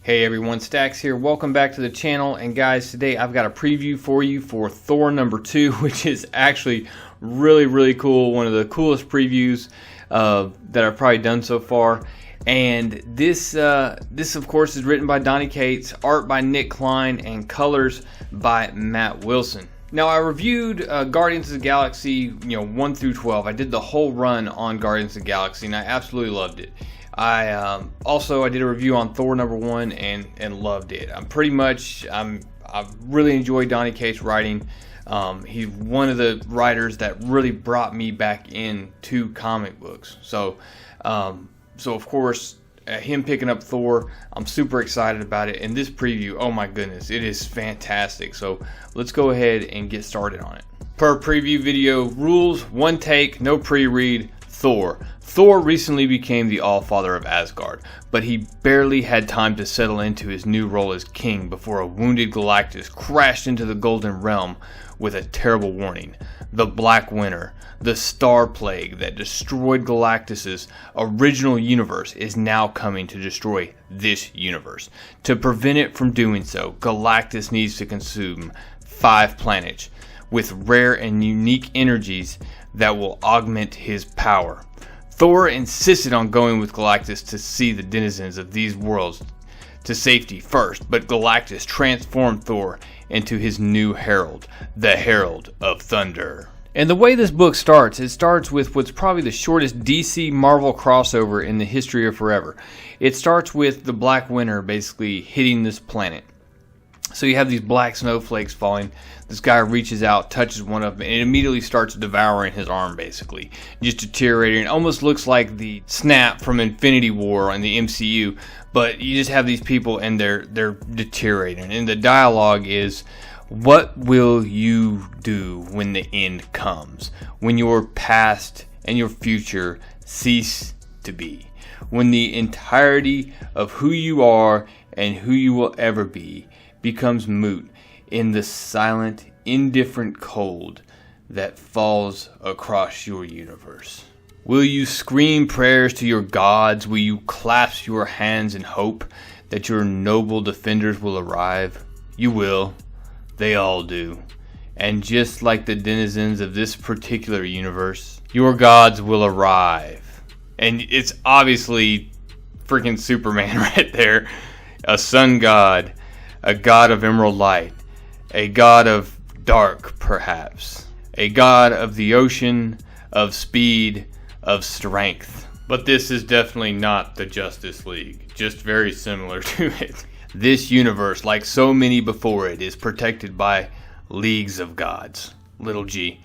Hey everyone, Stacks here. Welcome back to the channel. And guys, today I've got a preview for you for Thor number 2, which is actually really cool. One of the coolest previews that I've probably done so far. And this of course is written by Donny, art by NIC KLEIN, and colors by Matt Wilson. Now I reviewed Guardians of the Galaxy, 1 through 12. I did the whole run on Guardians of the Galaxy, and I absolutely loved it. I did a review on Thor number 1 and loved it. I really enjoyed Donny Cates' writing. He's one of the writers that really brought me back into comic books. So of course, him picking up Thor, I'm super excited about it. And this preview, oh my goodness, it is fantastic. So let's go ahead and get started on it. Per preview video rules, one take, no pre-read. Thor recently became the All-Father of Asgard, but he barely had time to settle into his new role as king before a wounded Galactus crashed into the Golden Realm with a terrible warning. The Black Winter, the star plague that destroyed Galactus' original universe, is now coming to destroy this universe. To prevent it from doing so, Galactus needs to consume 5 planets with rare and unique energies that will augment his power. Thor insisted on going with Galactus to see the denizens of these worlds to safety first, but Galactus transformed Thor into his new Herald, the Herald of Thunder. And the way this book starts, it starts with what's probably the shortest DC Marvel crossover in the history of forever. It starts with the Black Winter basically hitting this planet. So you have these black snowflakes falling. This guy reaches out, touches one of them, and it immediately starts devouring his arm, basically. Just deteriorating. It almost looks like the snap from Infinity War on the MCU, but you just have these people and they're deteriorating. And the dialogue is, what will you do when the end comes? When your past and your future cease to be? When the entirety of who you are and who you will ever be becomes moot in the silent, indifferent cold that falls across your universe. Will you scream prayers to your gods? Will you clasp your hands in hope that your noble defenders will arrive? You will. They all do. And just like the denizens of this particular universe, your gods will arrive. And it's obviously freaking Superman right there. A sun god. A god of emerald light, a god of dark, perhaps, a god of the ocean, of speed, of strength. But this is definitely not the Justice League, just very similar to it. This universe, like so many before it, is protected by leagues of gods, little g.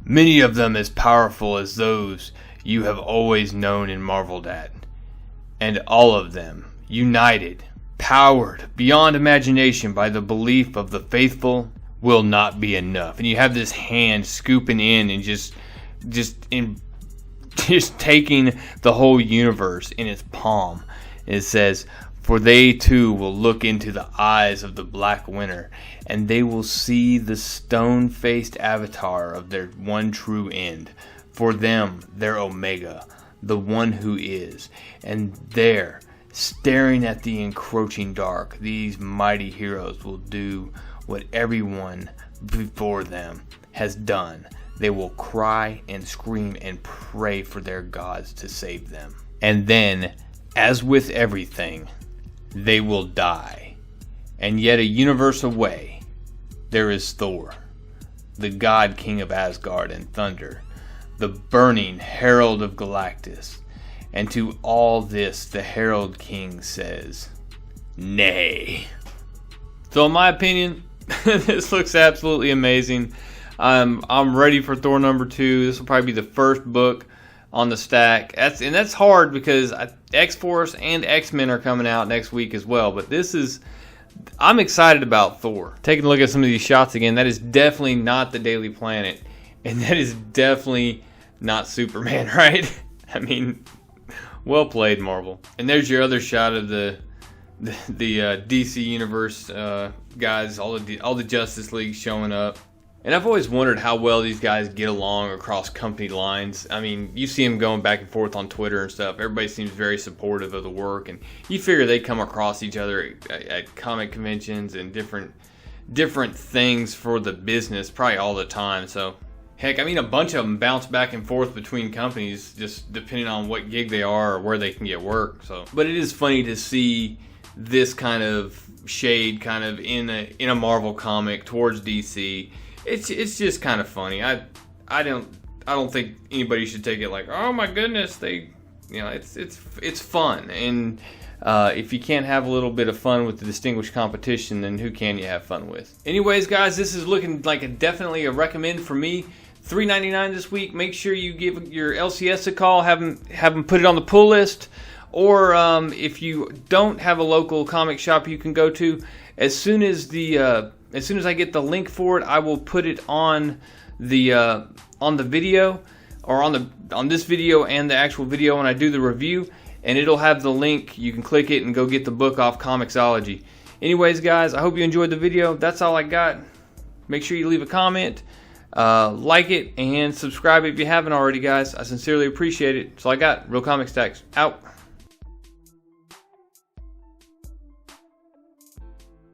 Many of them as powerful as those you have always known and marveled at. And all of them united, powered beyond imagination by the belief of the faithful, will not be enough. And you have this hand scooping in and just taking the whole universe in its palm. And it says, for they too will look into the eyes of the Black Winter, and they will see the stone-faced avatar of their one true end. For them, their Omega, the one who is. And there, staring at the encroaching dark, these mighty heroes will do what everyone before them has done. They will cry and scream and pray for their gods to save them. And then, as with everything, they will die. And yet a universe away, there is Thor, the god king of Asgard and thunder, the burning herald of Galactus. And to all this, the Herald King says, nay. So in my opinion, this looks absolutely amazing. I'm ready for Thor number 2. This will probably be the first book on the stack. That's hard because X-Force and X-Men are coming out next week as well. But I'm excited about Thor. Taking a look at some of these shots again, that is definitely not the Daily Planet. And that is definitely not Superman, right? I mean, well played, Marvel. And there's your other shot of the DC Universe guys, all the Justice League showing up. And I've always wondered how well these guys get along across company lines. I mean, you see them going back and forth on Twitter and stuff. Everybody seems very supportive of the work, and you figure they come across each other at comic conventions and different things for the business probably all the time. So heck, I mean, a bunch of them bounce back and forth between companies just depending on what gig they are or where they can get work. So, but it is funny to see this kind of shade kind of in a Marvel comic towards DC. It's just kind of funny. I don't think anybody should take it like, oh my goodness, it's fun. And if you can't have a little bit of fun with the distinguished competition, then who can you have fun with? Anyways, guys, this is looking like definitely a recommend for me. $3.99 this week. Make sure you give your LCS a call. Have them put it on the pull list. Or if you don't have a local comic shop you can go to, as soon as I get the link for it, I will put it on the video, or on this video and the actual video when I do the review, and it'll have the link. You can click it and go get the book off ComiXology. Anyways, guys, I hope you enjoyed the video. That's all I got. Make sure you leave a comment, like it, and subscribe if you haven't already, guys. I sincerely appreciate it. That's all I got. Real Comic Stacks out.